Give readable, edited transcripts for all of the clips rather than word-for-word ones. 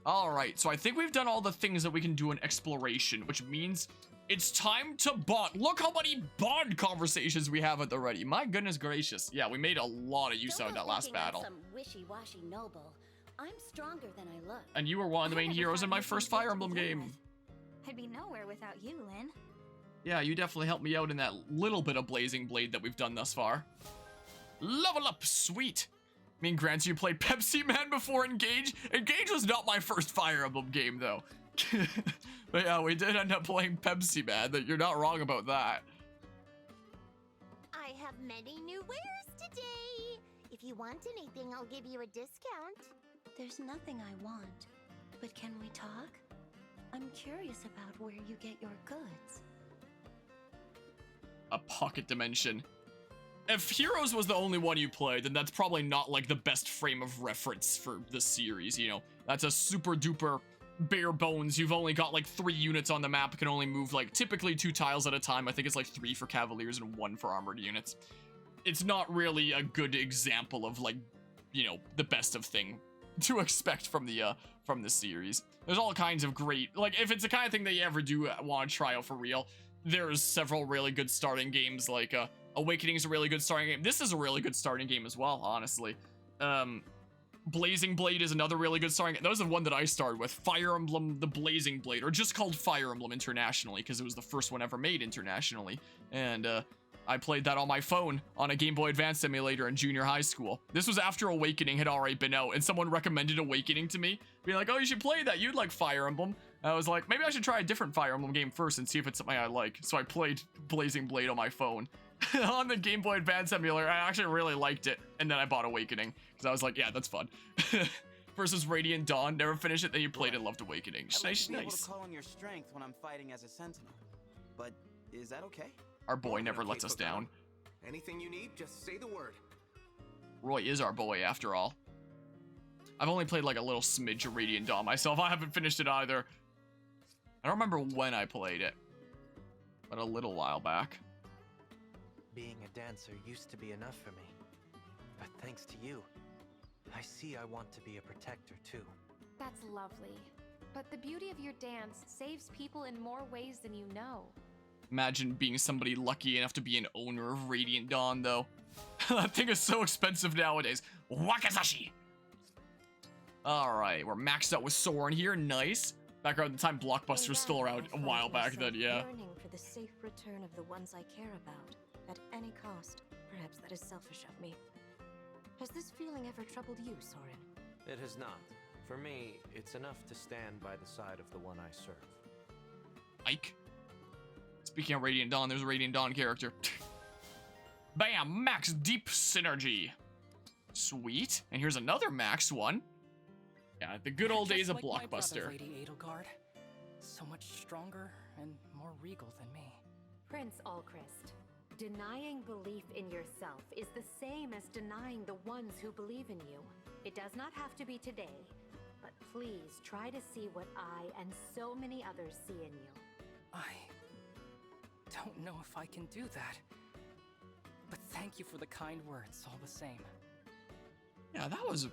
Alright, so I think we've done all the things that we can do in exploration, which means it's time to bond. Look how many bond conversations we have at the ready. My goodness gracious. Yeah, we made a lot of use out of that last battle. Some wishy-washy noble. I'm stronger than I look. And you were one of the main heroes in my first Fire Emblem game. I'd be nowhere without you, Lynn. Yeah, you definitely helped me out in that little bit of Blazing Blade that we've done thus far. Level up, sweet. I mean, granted, you played Pepsi Man before Engage. Engage was not my first Fire Emblem game, though. But yeah, we did end up playing Pepsi Man. You're not wrong about that. I have many new wares today. If you want anything, I'll give you a discount. There's nothing I want, but can we talk? I'm curious about where you get your goods. A pocket dimension. If Heroes was the only one you played, then that's probably not like the best frame of reference for the series, you know? That's a super duper bare bones. You've only got like 3 units on the map, can only move like typically 2 tiles at a time. I think it's like 3 for Cavaliers and 1 for armored units. It's not really a good example of like, you know, the best of thing to expect from the series. There's all kinds of great, like if it's the kind of thing that you ever do want to try out for real, there's several really good starting games like Awakening is a really good starting game. This is a really good starting game as well, honestly. Blazing Blade is another really good starting game. That was the one that I started with. Fire Emblem, the Blazing Blade, or just called Fire Emblem internationally, because it was the first one ever made internationally. And I played that on my phone on a Game Boy Advance emulator in junior high school. This was after Awakening had already been out, and someone recommended Awakening to me. Being like, oh, you should play that. You'd like Fire Emblem. And I was like, maybe I should try a different Fire Emblem game first and see if it's something I like. So I played Blazing Blade on my phone. On the Game Boy Advance emulator. I actually really liked it, and then I bought Awakening because I was like, yeah, that's fun. Versus Radiant Dawn, never finished it, then you played and loved Awakening. Nice. Able to call on your strength when I'm fighting as a sentinel, but is that okay? Our boy never lets us down. Anything you need, just say the word. Roy is our boy after all. I've only played like a little smidge of Radiant Dawn myself. I haven't finished it either. I don't remember when I played it, but a little while back. Being a dancer used to be enough for me, but thanks to you, I see I want to be a protector too. That's lovely, but the beauty of your dance saves people in more ways than you know. Imagine being somebody lucky enough to be an owner of Radiant Dawn, though. That thing is so expensive nowadays. Wakizashi! Alright, we're maxed out with Soren here, nice. Back around the time Blockbuster was still around a while back then, yeah. Yearning for the safe return of the ones I care about. At any cost. Perhaps that is selfish of me. Has this feeling ever troubled you, Soren? It has not. For me, it's enough to stand by the side of the one I serve. Ike. Speaking of Radiant Dawn, there's a Radiant Dawn character. Bam! Max Deep Synergy. Sweet. And here's another max one. Yeah, the good old days of Blockbuster. Lady Edelgard. So much stronger and more regal than me. Prince Alchrist, denying belief in yourself is the same as denying the ones who believe in you. It does not have to be today, but please try to see what I and so many others see in you. I don't know if I can do that. But thank you for the kind words all the same. Yeah, those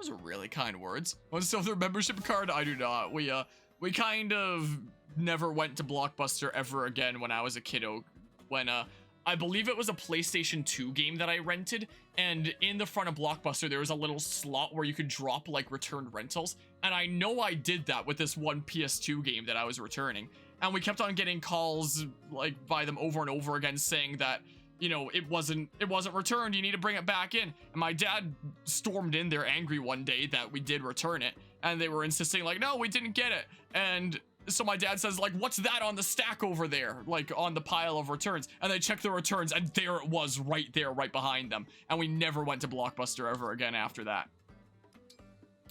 are really kind words. Want to sell their membership card? I do not. We kind of never went to Blockbuster ever again when I was a kiddo. When I believe it was a PlayStation 2 game that I rented, and in the front of Blockbuster there was a little slot where you could drop like returned rentals, and I know I did that with this one PS2 game that I was returning, and we kept on getting calls like by them over and over again saying that, you know, it wasn't returned, you need to bring it back in. And my dad stormed in there angry one day that we did return it, and they were insisting like, no, we didn't get it. And so my dad says like, what's that on the stack over there? Like on the pile of returns. And they checked the returns, and there it was right there, right behind them. And we never went to Blockbuster ever again after that.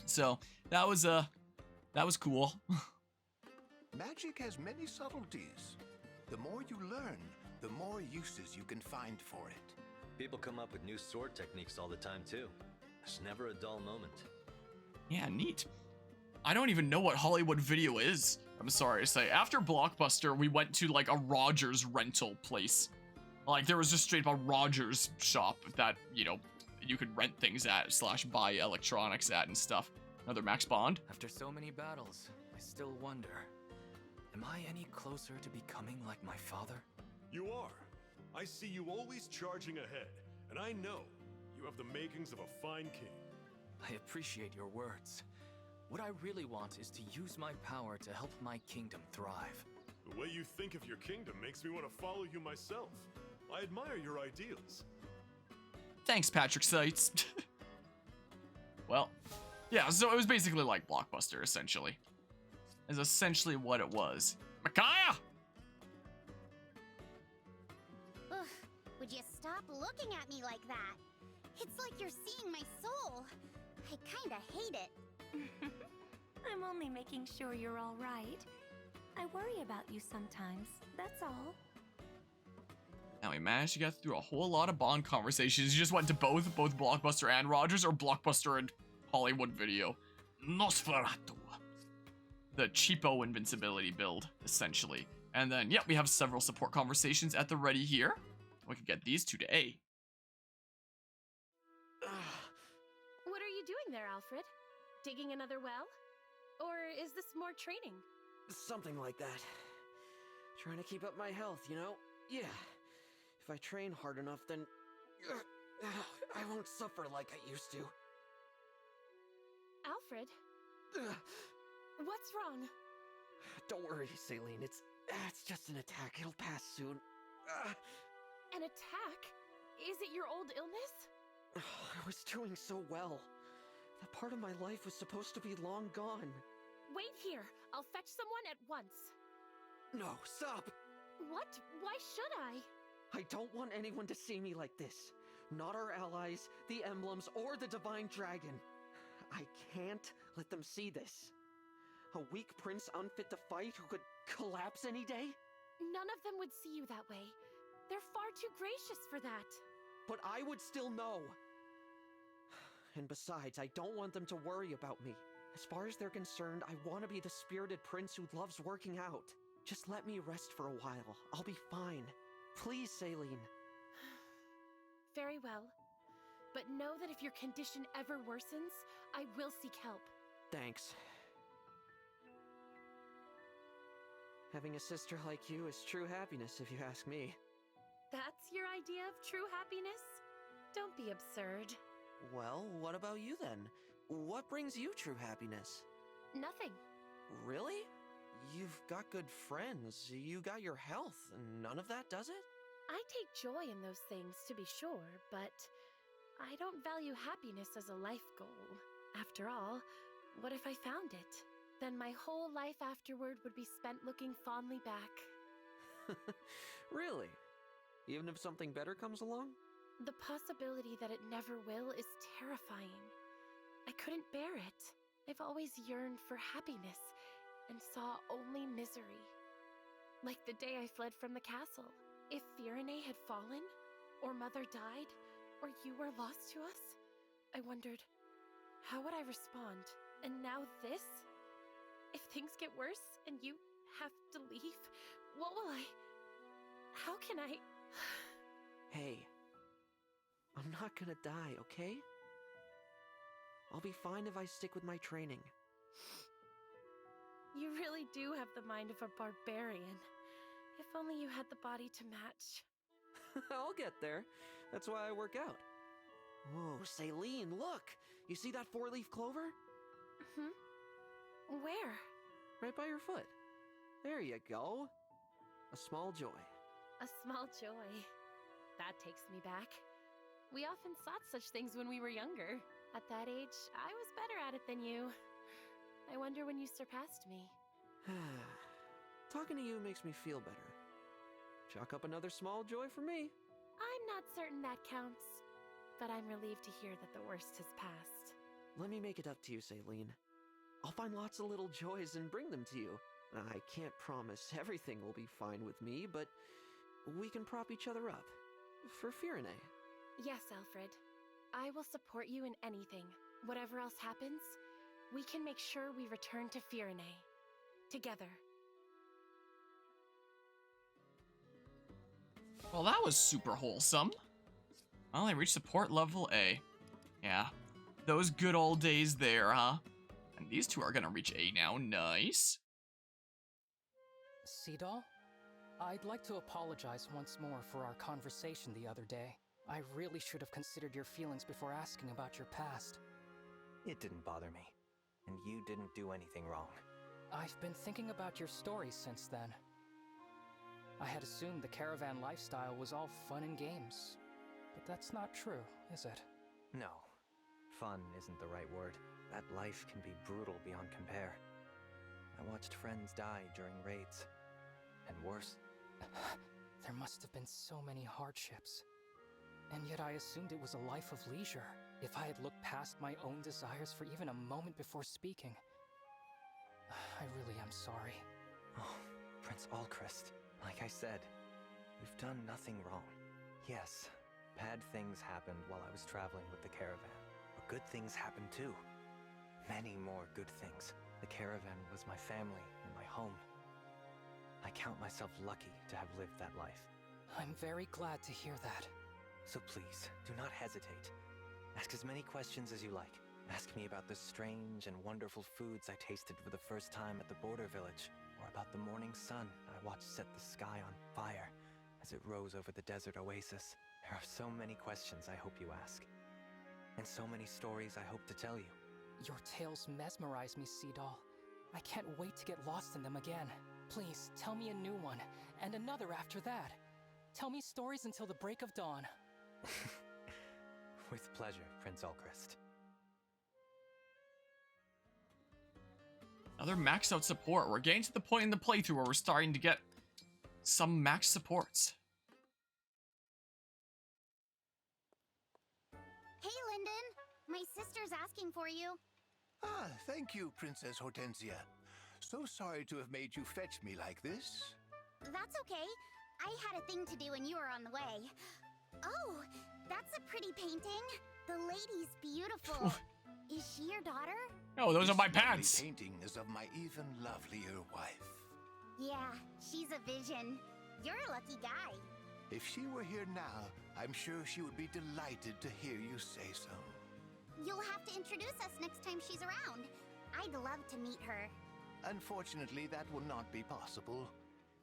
So that was cool. Magic has many subtleties. The more you learn, the more uses you can find for it. People come up with new sword techniques all the time too. There's never a dull moment. Yeah, neat. I don't even know what Hollywood Video is. I'm sorry to say. After Blockbuster, we went to like a Rogers rental place. Like there was just straight up a Rogers shop that, you know, you could rent things at / buy electronics at and stuff. Another max bond. After so many battles, I still wonder, am I any closer to becoming like my father? You are. I see you always charging ahead, and I know you have the makings of a fine king. I appreciate your words. What I really want is to use my power to help my kingdom thrive. The way you think of your kingdom makes me want to follow you myself. I admire your ideals. Thanks, Patrick Seitz. Well, yeah, so it was basically like Blockbuster, essentially. Is essentially what it was. Micaiah! Ugh, would you stop looking at me like that? It's like you're seeing my soul. I kinda hate it. I'm only making sure you're all right. I worry about you sometimes, that's all. Now we managed to get through a whole lot of Bond conversations. You just went to both Blockbuster and Rogers, or Blockbuster and Hollywood Video. Nosferatu. The cheapo invincibility build, essentially. And then, yep, we have several support conversations at the ready here. We can get these two to A. What are you doing there, Alfred? Digging another well? Or is this more training? Something like that. Trying to keep up my health, you know? Yeah. If I train hard enough, then I won't suffer like I used to. Alfred? What's wrong? Don't worry, Saline. It's just an attack. It'll pass soon. An attack? Is it your old illness? I was doing so well. That part of my life was supposed to be long gone. Wait here. I'll fetch someone at once. No, stop! What? Why should I? I don't want anyone to see me like this. Not our allies, the Emblems, or the Divine Dragon. I can't let them see this. A weak prince unfit to fight who could collapse any day? None of them would see you that way. They're far too gracious for that. But I would still know. And besides, I don't want them to worry about me. As far as they're concerned, I want to be the spirited prince who loves working out. Just let me rest for a while. I'll be fine. Please, Saline. Very well. But know that if your condition ever worsens, I will seek help. Thanks. Having a sister like you is true happiness, if you ask me. That's your idea of true happiness? Don't be absurd. Well, what about you then? What brings you true happiness? Nothing. Really? You've got good friends, you got your health, and none of that does it? I take joy in those things, to be sure, but I don't value happiness as a life goal. After all, what if I found it? Then my whole life afterward would be spent looking fondly back. Really? Even if something better comes along? The possibility that it never will is terrifying. I couldn't bear it. I've always yearned for happiness and saw only misery. Like the day I fled from the castle. If Firene had fallen, or Mother died, or you were lost to us, I wondered, how would I respond? And now this? If things get worse and you have to leave, what will I... How can I... Hey, I'm not gonna die, okay? I'll be fine if I stick with my training. You really do have the mind of a barbarian. If only you had the body to match. I'll get there. That's why I work out. Whoa, Saline, look! You see that four-leaf clover? Where? Right by your foot. There you go. A small joy. A small joy. That takes me back. We often sought such things when we were younger. At that age, I was better at it than you. I wonder when you surpassed me. Talking to you makes me feel better. Chalk up another small joy for me. I'm not certain that counts, but I'm relieved to hear that the worst has passed. Let me make it up to you, Saline. I'll find lots of little joys and bring them to you. I can't promise everything will be fine with me, but we can prop each other up. For Firene. Yes, Alfred. I will support you in anything. Whatever else happens, we can make sure we return to Firene. Together. Well, that was super wholesome. Well, I reached support level A. Yeah, those good old days there, huh? And these two are gonna reach A now. Nice. Seadoll, I'd like to apologize once more for our conversation the other day. I really should have considered your feelings before asking about your past. It didn't bother me, and you didn't do anything wrong. I've been thinking about your story since then. I had assumed the caravan lifestyle was all fun and games, but that's not true, is it? No, fun isn't the right word. That life can be brutal beyond compare. I watched friends die during raids, and worse. There must have been so many hardships. And yet I assumed it was a life of leisure, if I had looked past my own desires for even a moment before speaking. I really am sorry. Oh, Prince Alchrist, like I said, you've done nothing wrong. Yes, bad things happened while I was traveling with the caravan, but good things happened too. Many more good things. The caravan was my family and my home. I count myself lucky to have lived that life. I'm very glad to hear that. So please, do not hesitate. Ask as many questions as you like. Ask me about the strange and wonderful foods I tasted for the first time at the border village, or about the morning sun I watched set the sky on fire as it rose over the desert oasis. There are so many questions I hope you ask, and so many stories I hope to tell you. Your tales mesmerize me, Seadoll. I can't wait to get lost in them again. Please, tell me a new one, and another after that. Tell me stories until the break of dawn. With pleasure, Prince Alchrist. Another maxed out support. We're getting to the point in the playthrough where we're starting to get some max supports. Hey, Lyndon. My sister's asking for you. Ah, thank you, Princess Hortensia. So sorry to have made you fetch me like this. That's okay. I had a thing to do and you were on the way. Oh, that's a pretty painting. The lady's beautiful. Is she your daughter? Oh, those are my This pants. lovely painting is of my even lovelier wife. Yeah, she's a vision. You're a lucky guy. If she were here now, I'm sure she would be delighted to hear you say so. You'll have to introduce us next time she's around. I'd love to meet her. Unfortunately, that will not be possible.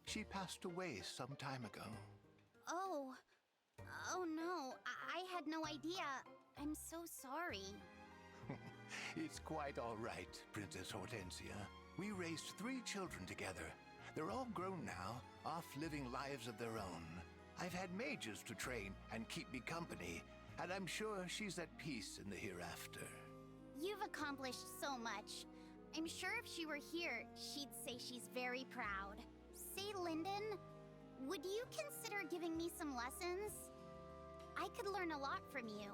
She passed away some time ago. Oh. Oh no, I had no idea. I'm so sorry. It's quite all right, Princess Hortensia. We raised 3 children together. They're all grown now, off living lives of their own. I've had mages to train and keep me company, and I'm sure she's at peace in the hereafter. You've accomplished so much. I'm sure if she were here, she'd say she's very proud. Say, Lyndon, would you consider giving me some lessons? I could learn a lot from you.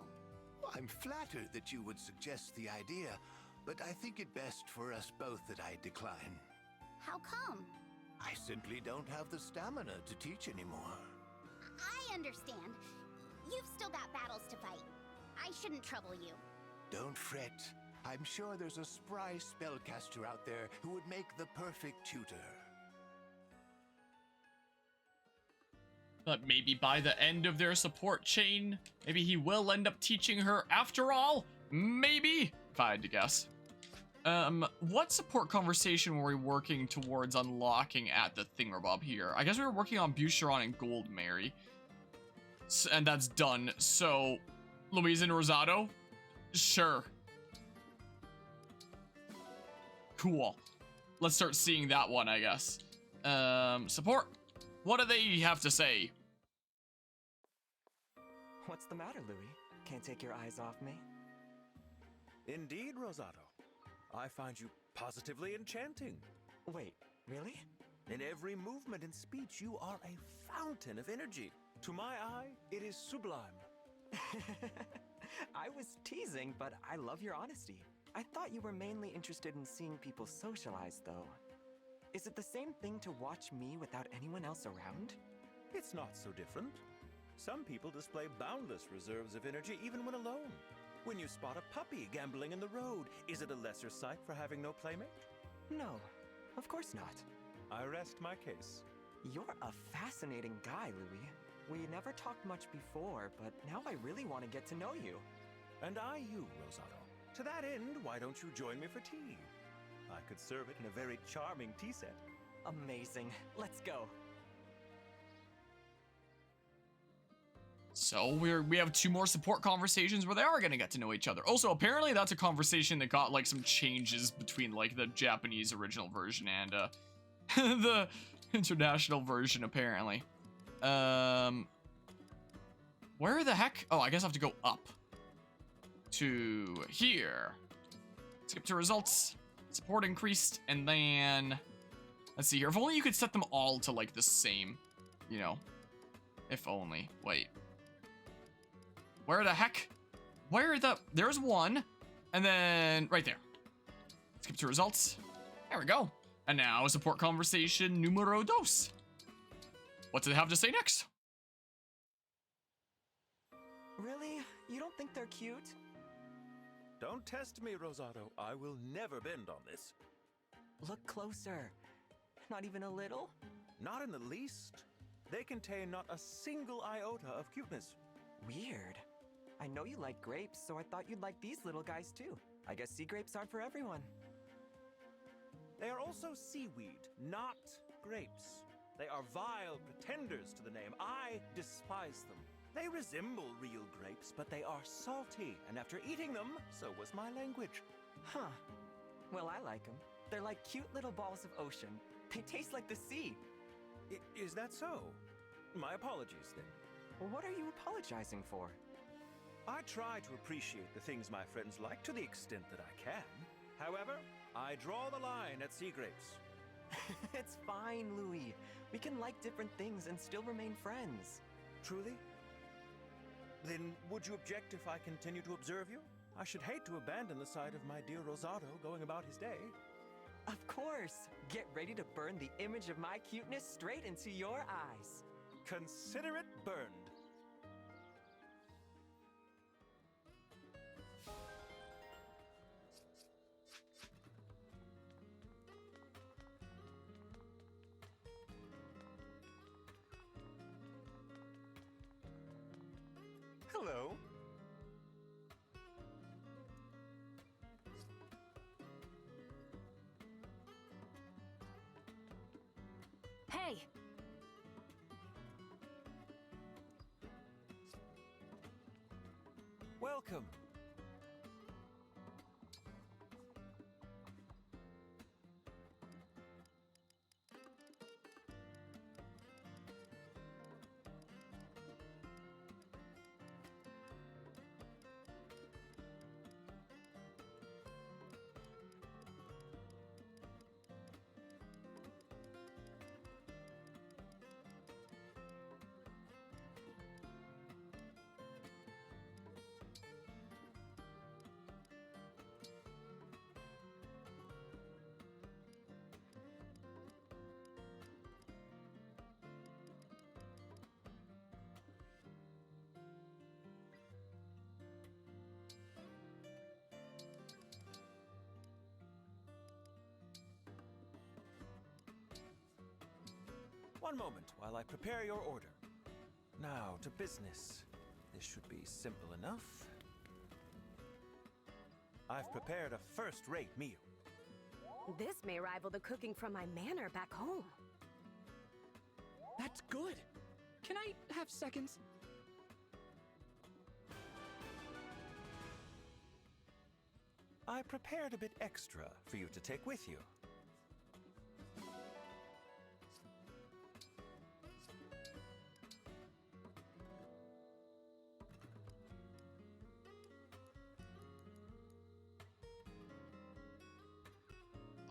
I'm flattered that you would suggest the idea, but I think it best for us both that I decline. How come? I simply don't have the stamina to teach anymore. I understand. You've still got battles to fight. I shouldn't trouble you. Don't fret. I'm sure there's a spry spellcaster out there who would make the perfect tutor. But maybe by the end of their support chain, maybe he will end up teaching her after all? Maybe? If I had to guess. What support conversation were we working towards unlocking at the thingamabob here? I guess we were working on Boucheron and Goldmary. And that's done. So, Louise and Rosado? Sure. Cool. Let's start seeing that one, I guess. Support. What do they have to say? What's the matter, Louis? Can't take your eyes off me? Indeed, Rosado. I find you positively enchanting. Wait, really? In every movement and speech, you are a fountain of energy. To my eye, it is sublime. I was teasing, but I love your honesty. I thought you were mainly interested in seeing people socialize, though. Is it the same thing to watch me without anyone else around? It's not so different. Some people display boundless reserves of energy even when alone. When you spot a puppy gambling in the road, is it a lesser sight for having no playmate? No, of course not. I rest my case. You're a fascinating guy, Louis. We never talked much before, but now I really want to get to know you. And I you, Rosado. To that end, why don't you join me for tea? I could serve it in a very charming tea set. Amazing. Let's go. So we have 2 more support conversations where they are gonna get to know each other. Also, apparently that's a conversation that got like some changes between like the Japanese original version and the international version apparently. Where the heck? Oh, I guess I have to go up to here. Skip to results. Support increased, and then let's see here. If only you could set them all to like the same, you know. If only. Wait. Where the heck? There's 1. And then right there. Skip to results. There we go. And now support conversation numero dos. What do they have to say next? Really? You don't think they're cute? Don't test me, Rosato. I will never bend on this. Look closer. Not even a little? Not in the least. They contain not a single iota of cuteness. Weird. I know you like grapes, so I thought you'd like these little guys too. I guess sea grapes aren't for everyone. They are also seaweed, not grapes. They are vile pretenders to the name. I despise them. They resemble real grapes, but they are salty, and after eating them, so was my language. Huh. Well, I like them. They're like cute little balls of ocean. They taste like the sea. Is that so? My apologies, then. Well, what are you apologizing for? I try to appreciate the things my friends like to the extent that I can. However, I draw the line at sea grapes. It's fine, Louis. We can like different things and still remain friends. Truly? Then would you object if I continue to observe you? I should hate to abandon the sight of my dear Rosato going about his day. Of course. Get ready to burn the image of my cuteness straight into your eyes. Consider it burned. Hello. Hey! Welcome. One moment while I prepare your order. Now to business. This should be simple enough. I've prepared a first-rate meal. This may rival the cooking from my manor back home. That's good. Can I have seconds? I prepared a bit extra for you to take with you.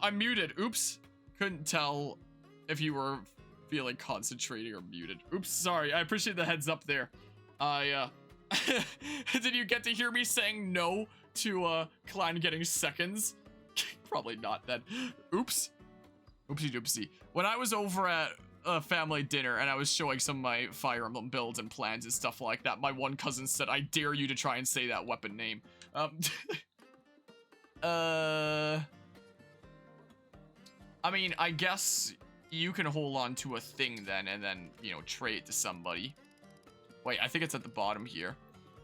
I'm muted. Oops. Couldn't tell if you were feeling concentrating or muted. Oops, sorry. I appreciate the heads up there. Did you get to hear me saying no to Klein getting seconds? Probably not then. Oops. Oopsie doopsie. When I was over at a family dinner and I was showing some of my Fire Emblem builds and plans and stuff like that, my one cousin said, "I dare you to try and say that weapon name." I mean, I guess you can hold on to a thing then and then, you know, trade it to somebody. Wait, I think it's at the bottom here.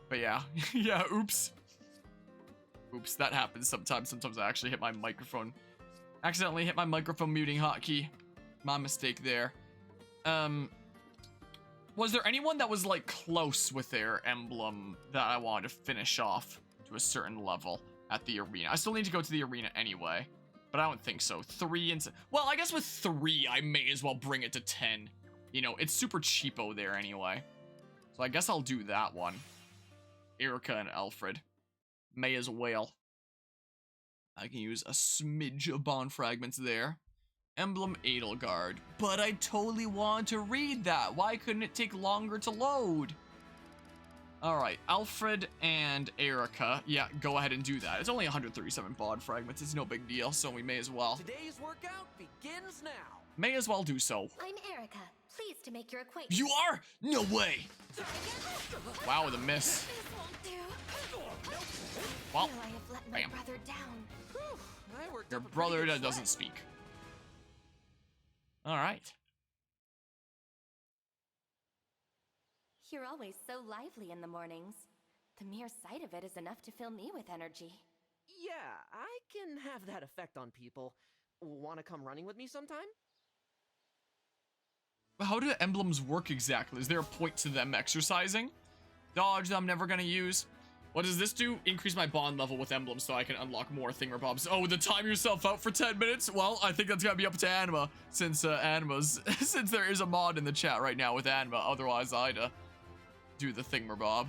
But yeah. Yeah, oops. Oops, that happens sometimes. Sometimes I actually hit my microphone. Accidentally hit my microphone muting hotkey. My mistake there. Was there anyone that was like close with their emblem that I wanted to finish off to a certain level at the arena? I still need to go to the arena anyway, but I don't think so. 3 and... Well, I guess with 3, I may as well bring it to 10. You know, it's super cheapo there anyway. So I guess I'll do that one. Erica and Alfred. May as well. I can use a smidge of bond fragments there. Emblem Edelgard. But I totally want to read that. Why couldn't it take longer to load? Alright, Alfred and Erica. Yeah, go ahead and do that. It's only 137 bond fragments. It's no big deal, so we may as well. Today's workout begins now. May as well do so. I'm Erica. Pleased to make your acquaintance. You are? No way. Wow, the miss. Well, I have let my bam. brother down. Your brother that doesn't speak. Alright. You're always so lively in the mornings. The mere sight of it is enough to fill me with energy. Yeah, I can have that effect on people. Want to come running with me sometime? How do emblems work exactly? Is there a point to them exercising? Dodge that I'm never gonna use. What does this do? Increase my bond level with emblems so I can unlock more thingamabobs. Oh, the time yourself out for 10 minutes? Well, I think that's gotta be up to Anima, since since there is a mod in the chat right now with Anima. Otherwise, I'd do the thingamabob.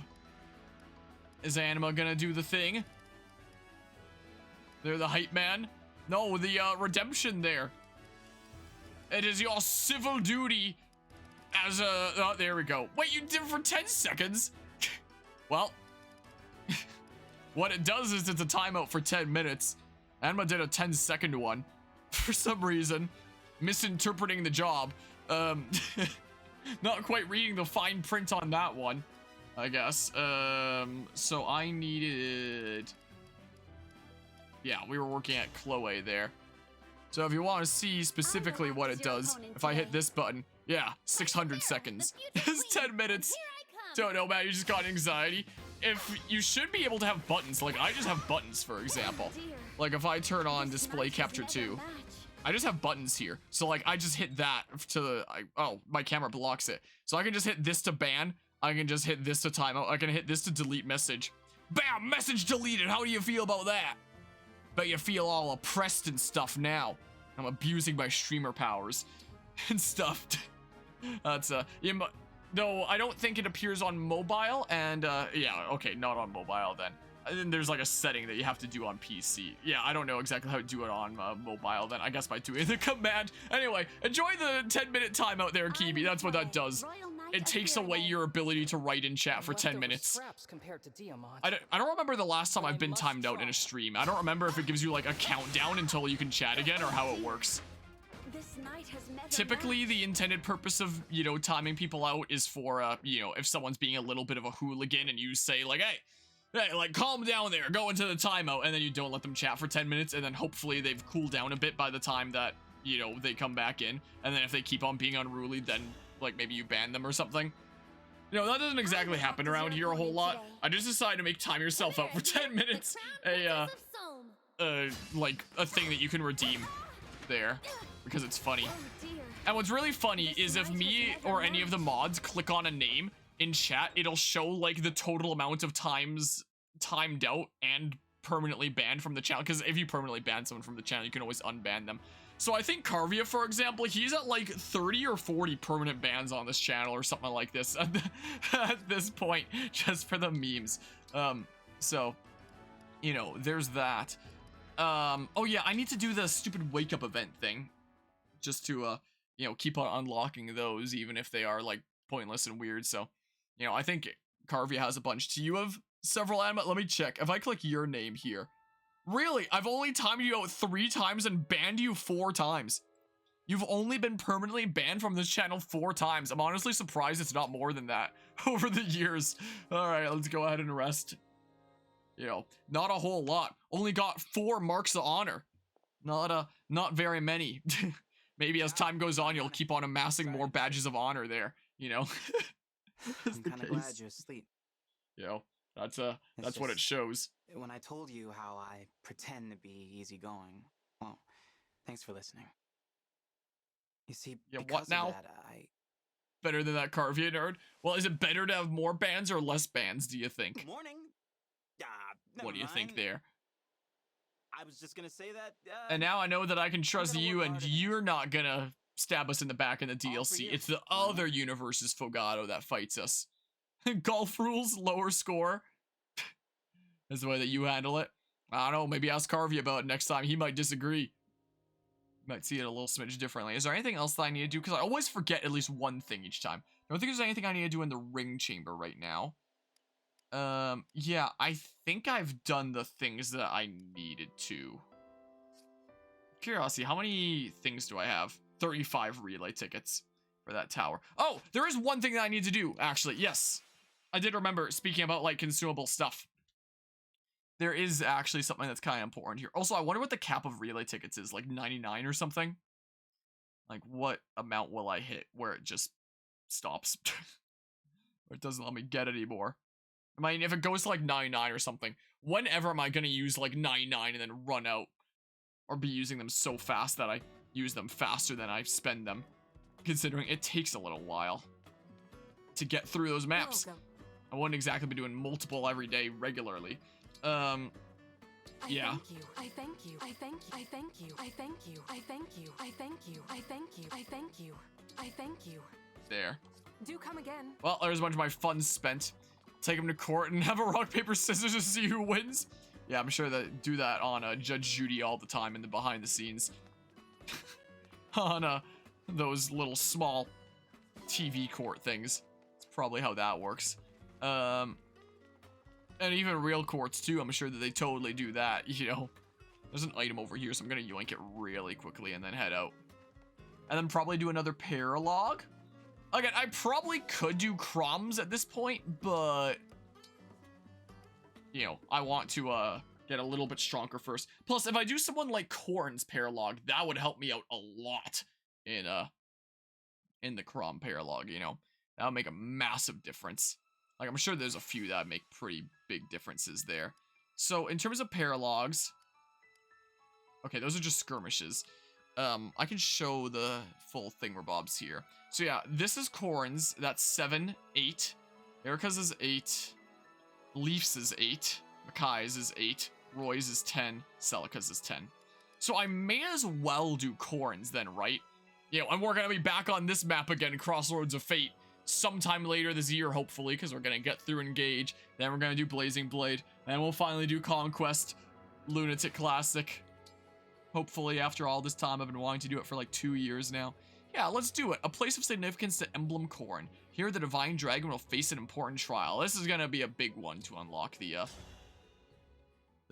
Is Anima gonna do the thing? They're the hype man? No, the redemption there. It is your civil duty as a... Oh, there we go. Wait, you did it for 10 seconds? Well... what it does is it's a timeout for 10 minutes. Anima did a 10-second one. For some reason. Misinterpreting the job. Not quite reading the fine print on that one, I guess. So I needed... Yeah, we were working at Chloe there. So if you want to see specifically what it does, if I hit this button, yeah, 600 seconds. It's 10 minutes. Don't know, man, you just got anxiety. If you should be able to have buttons, like I just have buttons, for example. Like if I turn on display capture 2, I just have buttons here. So like I just hit that to the, oh, my camera blocks it. So I can just hit this to ban. I can just hit this to timeout. I can hit this to delete message. Bam, message deleted. How do you feel about that? Bet you feel all oppressed and stuff now. I'm abusing my streamer powers and stuff. That's no, I don't think it appears on mobile, and yeah, okay, not on mobile then. And then there's like a setting that you have to do on PC. Yeah, I don't know exactly how to do it on mobile then. I guess by doing the command. Anyway, enjoy the 10-minute timeout there, Kibi. That's what that does. It takes away your ability to write in chat for 10 minutes. I don't remember the last time I've been timed out in a stream. I don't remember if it gives you like a countdown until you can chat again or how it works. Typically, the intended purpose of, you know, timing people out is for, you know, if someone's being a little bit of a hooligan and you say like, hey, like calm down there, go into the timeout, and then you don't let them chat for 10 minutes, and then hopefully they've cooled down a bit by the time that, you know, they come back in, and then if they keep on being unruly, then like maybe you ban them or something. You know, that doesn't exactly happen around here a whole lot. I just decided to make time yourself out for 10 minutes like a thing that you can redeem there because it's funny. And what's really funny is if me or any of the mods click on a name in chat, it'll show like the total amount of times timed out and permanently banned from the channel, because if you permanently ban someone from the channel, you can always unban them. So I think Carvia, for example, he's at like 30 or 40 permanent bans on this channel or something like this at this point, just for the memes. So, you know, there's that. Oh yeah, I need to do the stupid wake up event thing just to, you know, keep on unlocking those, even if they are like pointless and weird. So, you know, I think Carvia has a bunch. Do you have several anima? Let me check. If I click your name here. Really? I've only timed you out 3 times and banned you 4 times. You've only been permanently banned from this channel 4 times. I'm honestly surprised it's not more than that over the years. Alright, let's go ahead and rest. You know, not a whole lot. Only got 4 marks of honor. Not very many. Maybe as time goes on, you'll keep on amassing more badges of honor there, you know? I'm kind of glad you're asleep. You know, That's what it just, shows. When I told you how I pretend to be easygoing, well, thanks for listening. You see, Yeah, because what now? of that, Better than that Carvia nerd? Well, is it better to have more bands or less bands, do you think? Morning. What do you think there? I was just gonna say that. And now I know that I can trust you, and you're not gonna stab us in the back in the DLC. It's the other universe's Fogado that fights us. Golf rules, lower score. That's the way that you handle it. I don't know, maybe ask Carvey about it next time. He might disagree. Might see it a little smidge differently. Is there anything else that I need to do? Because I always forget at least one thing each time. I don't think there's anything I need to do in the ring chamber right now. Yeah, I think I've done the things that I needed to. Curiosity, how many things do I have? 35 relay tickets for that tower. Oh, there is one thing that I need to do, actually. Yes, I did remember, speaking about, like, consumable stuff. There is actually something that's kind of important here. Also, I wonder what the cap of relay tickets is, like 99 or something? Like, what amount will I hit where it just stops? Or it doesn't let me get anymore? I mean, if it goes to like 99 or something, whenever am I going to use like 99 and then run out? Or be using them so fast that I use them faster than I spend them? Considering it takes a little while to get through those maps. I wouldn't exactly be doing multiple every day regularly. Yeah. I thank you. I thank you. I thank you. I thank you. I thank you. I thank you. I thank you. I thank you. I thank you. There. Do come again. Well, there's a bunch of my funds spent. Take them to court and have a rock, paper, scissors to see who wins. Yeah, I'm sure that do that on Judge Judy all the time in the behind the scenes. On those little small TV court things. It's probably how that works. And even real courts too, I'm sure that they totally do that, you know. There's an item over here, so I'm gonna yoink it really quickly and then head out. And then probably do another paralog. Again, I probably could do crumbs at this point, but you know, I want to get a little bit stronger first. Plus, if I do someone like Korn's paralog, that would help me out a lot in the Crom paralog, you know. That would make a massive difference. Like, I'm sure there's a few that make pretty big differences there. So, in terms of paralogs... Okay, those are just skirmishes. I can show the full thingamabobs here. So, yeah, this is Corn's. That's 7, 8. Erica's is 8. Leaf's is 8. Makai's is 8. Roy's is 10. Celica's is 10. So, I may as well do Corn's then, right? You know, and we're going to be back on this map again, Crossroads of Fate. Sometime later this year, hopefully, because we're going to get through Engage. Then we're going to do Blazing Blade. And we'll finally do Conquest Lunatic Classic. Hopefully, after all this time, I've been wanting to do it for like 2 years now. Yeah, let's do it. A place of significance to Emblem Corn. Here, the Divine Dragon will face an important trial. This is going to be a big one to unlock the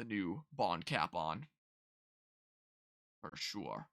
new bond cap on. For sure.